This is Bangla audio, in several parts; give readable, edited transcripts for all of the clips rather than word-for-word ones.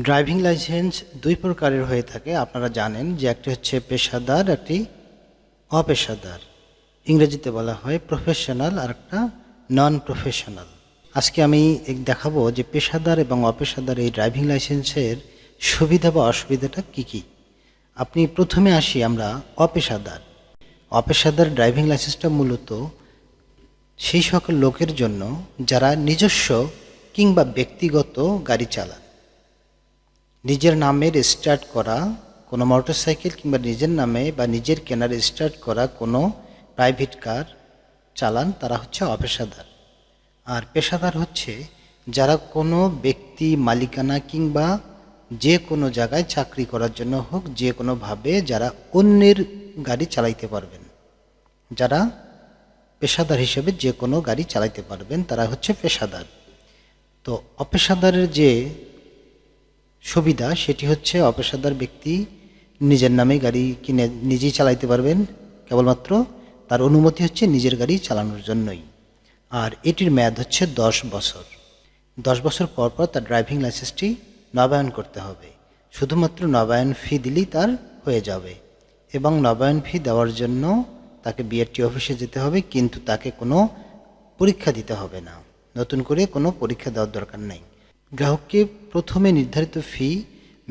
ড্রাইভিং লাইসেন্স দুই প্রকারের হয়ে থাকে। আপনারা জানেন যে একটি হচ্ছে পেশাদার, একটি অপেশাদার। ইংরেজিতে বলা হয় প্রফেশনাল, আর একটা নন প্রফেশনাল। আজকে আমি দেখাবো যে পেশাদার এবং অপেশাদার এই ড্রাইভিং লাইসেন্সের সুবিধা বা অসুবিধাটা কি কি। আপনি প্রথমে আসি আমরা অপেশাদার। অপেশাদার ড্রাইভিং লাইসেন্সটা মূলত সেই সকল লোকের জন্য যারা নিজস্ব কিংবা ব্যক্তিগত গাড়ি চালান। নিজের নামে রেজিস্টার্ড করা কোনো মোটরসাইকেল কিংবা নিজের নামে বা নিজের কেনা রেজিস্টার্ড করা কোনো প্রাইভেট কার চালান, তারা হচ্ছে অপেশাদার। আর পেশাদার হচ্ছে যারা কোনো ব্যক্তি মালিকানা কিংবা যে কোনো জায়গায় চাকরি করার জন্য হোক, যে কোনোভাবে যারা অন্যের গাড়ি চালাইতে পারবেন, যারা পেশাদার হিসেবে যে কোনো গাড়ি চালাইতে পারবেন, তারা হচ্ছে পেশাদার। তো অপেশাদারের যে সুবিধা সেটি হচ্ছে অপেশাদার ব্যক্তি নিজের নামে গাড়ি কিনে নিজেই চালাইতে পারবেন, কেবলমাত্র তার অনুমতি হচ্ছে নিজের গাড়ি চালানোর জন্যই। আর এটির মেয়াদ হচ্ছে 10 বছর। 10 বছর পর পর তার ড্রাইভিং লাইসেন্সটি নবায়ন করতে হবে। শুধুমাত্র নবায়ন ফি দিলেই তার হয়ে যাবে, এবং নবায়ন ফি দেওয়ার জন্য তাকে বিআরটি অফিসে যেতে হবে, কিন্তু তাকে কোনো পরীক্ষা দিতে হবে না, নতুন করে কোনো পরীক্ষা দেওয়ার দরকার নেই। গ্রাহককে প্রথমে নির্ধারিত ফি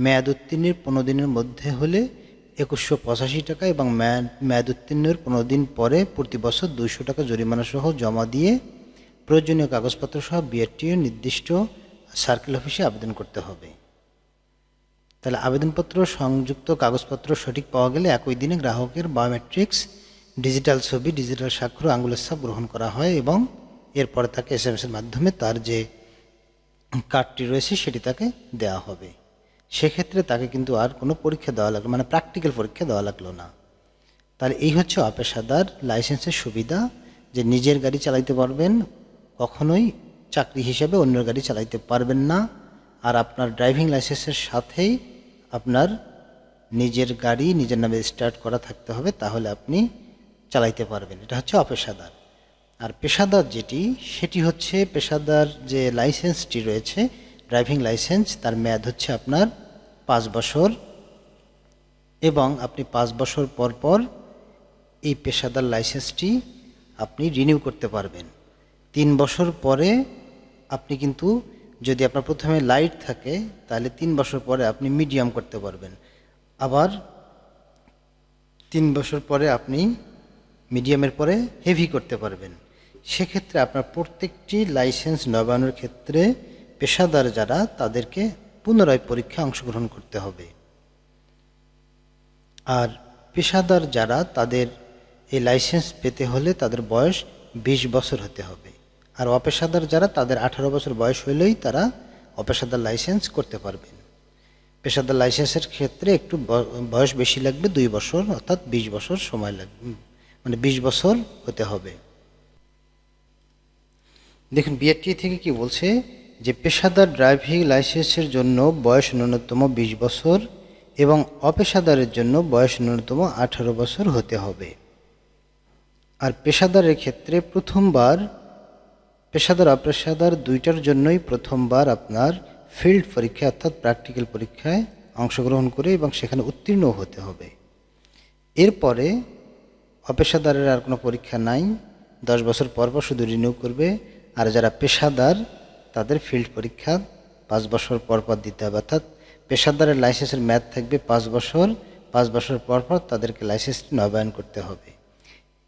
মেয়াদ উত্তীর্ণের 15 দিনের মধ্যে হলে 2185 টাকা, এবং মেয়াদ উত্তীর্ণের 15 দিন পরে প্রতি বছর 200 টাকা জরিমানা সহ জমা দিয়ে প্রয়োজনীয় কাগজপত্র সহ বিআরটিও নির্দিষ্ট সার্কেল অফিসে আবেদন করতে হবে। তাহলে আবেদনপত্র সংযুক্ত কাগজপত্র সঠিক পাওয়া গেলে একই দিনে গ্রাহকের বায়োমেট্রিক্স, ডিজিটাল ছবি, ডিজিটাল স্বাক্ষর, আঙুলের ছাপ গ্রহণ করা হয়, এবং এরপরে তাকে এসএমএসের মাধ্যমে তার যে কার্ডটি রয়েছে সেটি তাকে দেওয়া হবে। সেক্ষেত্রে তাকে কিন্তু আর কোনো পরীক্ষা দেওয়া লাগলো, মানে প্র্যাকটিক্যাল পরীক্ষা দেওয়া লাগলো না। তাহলে এই হচ্ছে অপেশাদার লাইসেন্সের সুবিধা, যে নিজের গাড়ি চালাইতে পারবেন, কখনোই চাকরি হিসেবে অন্যের গাড়ি চালাইতে পারবেন না। আর আপনার ড্রাইভিং লাইসেন্সের সাথেই আপনার নিজের গাড়ি নিজের নামে স্টার্ট করা থাকতে হবে, তাহলে আপনি চালাইতে পারবেন। এটা হচ্ছে অপেশাদার। আর পেশাদার যেটি, সেটি হচ্ছে পেশাদার যে লাইসেন্সটি রয়েছে ড্রাইভিং লাইসেন্স, তার মেয়াদ হচ্ছে আপনার 5 বছর, এবং আপনি 5 বছর পর পর এই পেশাদার লাইসেন্সটি আপনি রিনিউ করতে পারবেন। 3 বছর পরে আপনি কিন্তু, যদি আপনার প্রথমে লাইট থাকে, তাহলে 3 বছর পরে আপনি মিডিয়াম করতে পারবেন। আবার 3 বছর পরে আপনি মিডিয়ামের পরে হেভি করতে পারবেন। সেক্ষেত্রে আপনার প্রত্যেকটি লাইসেন্স নবায়নের ক্ষেত্রে পেশাদার যারা, তাদেরকে পুনরায় পরীক্ষায় অংশগ্রহণ করতে হবে। আর পেশাদার যারা, তাদের এই লাইসেন্স পেতে হলে তাদের বয়স 20 বছর হতে হবে। আর অপেশাদার যারা, তাদের 18 বছর বয়স হলেই তারা অপেশাদার লাইসেন্স করতে পারবেন। পেশাদার লাইসেন্সের ক্ষেত্রে একটু বয়স বেশি লাগবে, 2 বছর, অর্থাৎ 20 বছর সময় লাগবে, মানে 20 বছর হতে হবে। দেখুন বিআরটি থেকে কি বলছে, যে পেশাদার ড্রাইভিং লাইসেন্সের জন্য বয়স ন্যূনতম 20 বছর এবং অপেশাদারের জন্য বয়স ন্যূনতম 18 বছর হতে হবে। আর পেশাদারের ক্ষেত্রে প্রথমবার, পেশাদার অপেশাদার দুইটার জন্যই প্রথমবার আপনার ফিল্ড পরীক্ষা, অর্থাৎ প্র্যাকটিক্যাল পরীক্ষায় অংশগ্রহণ করে এবং সেখানে উত্তীর্ণ হতে হবে। এরপরে অপেশাদারের আর কোনো পরীক্ষা নাই, 10 বছর পর পর শুধু রিনিউ করবে। আর যারা পেশাদার, তাদের ফিল্ড পরীক্ষা 5 বছর পর পর দিতে হবে, অর্থাৎ পেশাদারের লাইসেন্সের মেয়াদ থাকবে 5 বছর, 5 বছর পর পর তাদেরকে লাইসেন্সটি নবায়ন করতে হবে।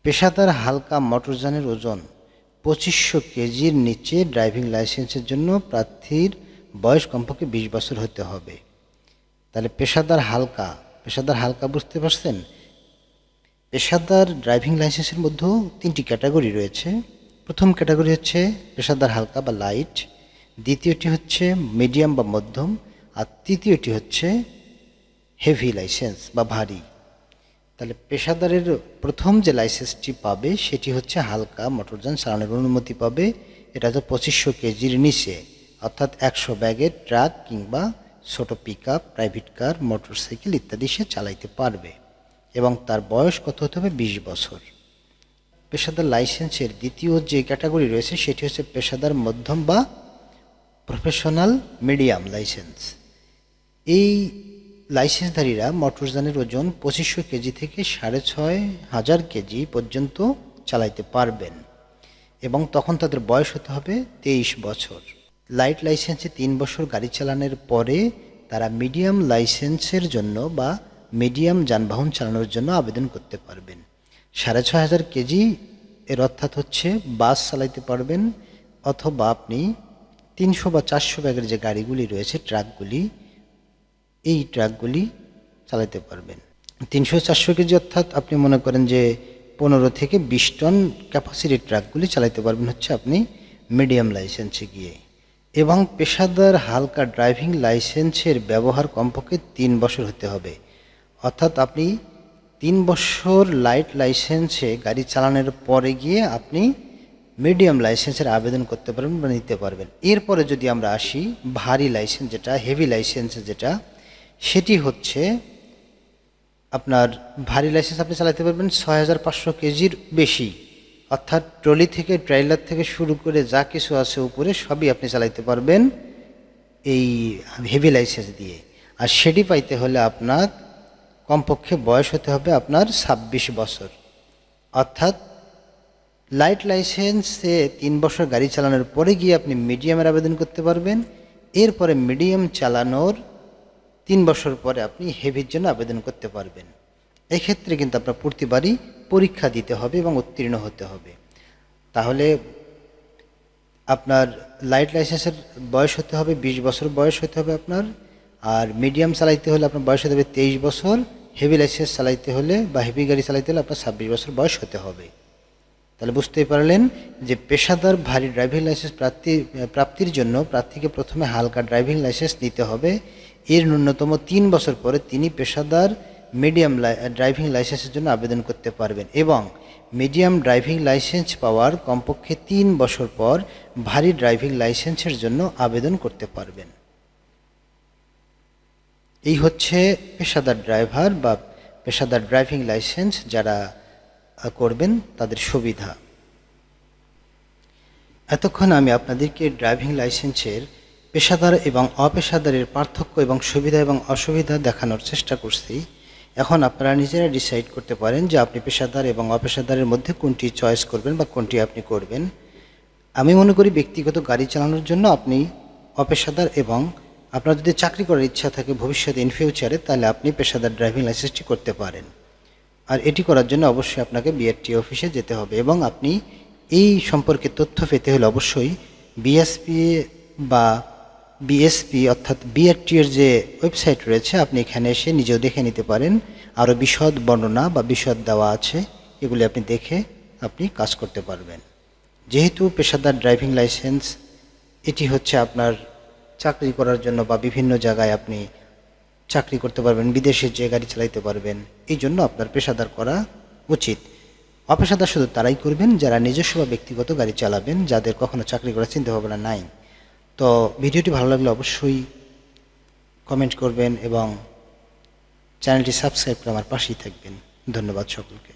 পেশাদার হালকা মোটরযানের ওজন 2500 কেজির নিচে ড্রাইভিং লাইসেন্সের জন্য প্রার্থীর বয়স কমপক্ষে 20 বছর হতে হবে। তাহলে পেশাদার হালকা বুঝতে পারছেন? পেশাদার ড্রাইভিং লাইসেন্সের মধ্যেও 3টি ক্যাটাগরি রয়েছে। প্রথম ক্যাটাগরি হচ্ছে পেশাদার হালকা বা লাইট, দ্বিতীয়টি হচ্ছে মিডিয়াম বা মধ্যম, আর তৃতীয়টি হচ্ছে হেভি লাইসেন্স বা ভারী। তাহলে পেশাদারের প্রথম যে লাইসেন্সটি পাবে সেটি হচ্ছে হালকা মোটরযান চালানোর অনুমতি পাবে। এটা তো 2500 কেজির নিচে, অর্থাৎ 100 ব্যাগের ট্রাক কিংবা ছোট পিকআপ, প্রাইভেট কার, মোটরসাইকেল ইত্যাদি সে চালাইতে পারবে, এবং তার বয়স কত হতে হবে? 20 বছর। পেশাদার লাইসেন্সের দ্বিতীয় যে ক্যাটাগরি রয়েছে সেটি হচ্ছে পেশাদার মধ্যম বা প্রফেশনাল মিডিয়াম লাইসেন্স। এই লাইসেন্সধারীরা মোটরযানের ওজন 2500 কেজি থেকে 6500 কেজি পর্যন্ত চালাইতে পারবেন এবং তখন তাদের বয়স হতে হবে 23 বছর। লাইট লাইসেন্সে 3 বছর গাড়ি চালানোর পরে তারা মিডিয়াম লাইসেন্সের জন্য বা মিডিয়াম যানবাহন চালানোর জন্য আবেদন করতে পারবেন। 6500 কেজি এর অর্থাৎ হচ্ছে বাস চালাইতে পারবেন, অথবা আপনি 300 বা 400 ব্যাগের যে গাড়িগুলি রয়েছে, ট্রাকগুলি, এই ট্রাকগুলি চালাতে পারবেন। 300-400 কেজি অর্থাৎ আপনি মনে করেন যে 15 থেকে 20 টন ক্যাপাসিটির ট্রাকগুলি চালাতে পারবেন হচ্ছে আপনি মিডিয়াম লাইসেন্সে গিয়ে। এবং পেশাদার হালকা ড্রাইভিং লাইসেন্সের ব্যবহার কমপক্ষে 3 বছর হতে হবে, অর্থাৎ আপনি 3 বছর লাইট লাইসেন্সে গাড়ি চালানোর পরে গিয়ে আপনি মিডিয়াম লাইসেন্সের আবেদন করতে পারবেন বা নিতে পারবেন। এরপরে যদি আমরা আসি ভারী লাইসেন্স, যেটা হেভি লাইসেন্স, যেটা সেটি হচ্ছে আপনার ভারী লাইসেন্স আপনি চালাতে পারবেন 6500 কেজির বেশি, অর্থাৎ ট্রলি থেকে ট্রেইলার থেকে শুরু করে যা কিছু আছে উপরে সবই আপনি চালাতে পারবেন এই হেভি লাইসেন্স দিয়ে। আর সেটি পাইতে হলে আপনার কমপক্ষে বয়স হতে হবে আপনার 26 বছর। অর্থাৎ লাইট লাইসেন্সে 3 বছর গাড়ি চালানোর পরে গিয়ে আপনি মিডিয়ামের আবেদন করতে পারবেন। এরপরে মিডিয়াম চালানোর 3 বছর পরে আপনি হেভির জন্য আবেদন করতে পারবেন। এক্ষেত্রে কিন্তু আপনার প্রতিবারই পরীক্ষা দিতে হবে এবং উত্তীর্ণ হতে হবে। তাহলে আপনার লাইট লাইসেন্সের বয়স হতে হবে 20 বছর বয়স হতে হবে আপনার, আর মিডিয়াম চালাইতে হলে আপনার বয়স হতে হবে 23 বছর, হেভি লাইসেন্স চালাইতে হলে বা হেভি গাড়ি চালাইতে হলে আপনার 26 বছর বয়স হতে হবে। তাহলে বুঝতেই পারলেন যে পেশাদার ভারী ড্রাইভিং লাইসেন্স প্রাপ্তির জন্য প্রার্থীকে প্রথমে হালকা ড্রাইভিং লাইসেন্স নিতে হবে। এর ন্যূনতম 3 বছর পরে তিনি পেশাদার মিডিয়াম ড্রাইভিং লাইসেন্সের জন্য আবেদন করতে পারবেন এবং মিডিয়াম ড্রাইভিং লাইসেন্স পাওয়ার কমপক্ষে 3 বছর পর ভারী ড্রাইভিং লাইসেন্সের জন্য আবেদন করতে পারবেন। এই হচ্ছে পেশাদার ড্রাইভার বা পেশাদার ড্রাইভিং লাইসেন্স যারা করবেন তাদের সুবিধা। এতক্ষণ আমি আপনাদেরকে ড্রাইভিং লাইসেন্সের পেশাদার এবং অপেশাদারের পার্থক্য এবং সুবিধা এবং অসুবিধা দেখানোর চেষ্টা করছি। এখন আপনারা নিজেরা ডিসাইড করতে পারেন যে আপনি পেশাদার এবং অপেশাদারের মধ্যে কোনটি চয়েস করবেন বা কোনটি আপনি করবেন। আমি মনে করি ব্যক্তিগত গাড়ি চালানোর জন্য আপনি অপেশাদার, এবং আপনার যদি চাকরি করার ইচ্ছা থাকে ভবিষ্যতে ইন ফিউচারে, তাহলে আপনি পেশাদার ড্রাইভিং লাইসেন্সটি করতে পারেন। আর এটি করার জন্য অবশ্যই আপনাকে বিআরটি অফিসে যেতে হবে এবং আপনি এই সম্পর্কে তথ্য পেতে হলে অবশ্যই বিএসপি বা বিএসপি অর্থাৎ বিআরটি এর যে ওয়েবসাইট রয়েছে আপনি এখানে এসে নিজেও দেখে নিতে পারেন। আরও বিশদ বর্ণনা বা বিশদ দেওয়া আছে, এগুলি আপনি দেখে আপনি কাজ করতে পারবেন। যেহেতু পেশাদার ড্রাইভিং লাইসেন্স এটি হচ্ছে আপনার চাকরি করার জন্য বা বিভিন্ন জায়গায় আপনি চাকরি করতে পারবেন, বিদেশে যে গাড়ি চালাইতে পারবেন, এই জন্য আপনার পেশাদার করা উচিত। অপেশাদার শুধু তারাই করবেন যারা নিজস্ব বা ব্যক্তিগত গাড়ি চালাবেন, যাদের কখনো চাকরি করার চিন্তাভাবনা নাই। তো ভিডিওটি ভালো লাগলে অবশ্যই কমেন্ট করবেন এবং চ্যানেলটি সাবস্ক্রাইব করে আমার পাশেই থাকবেন। ধন্যবাদ সকলকে।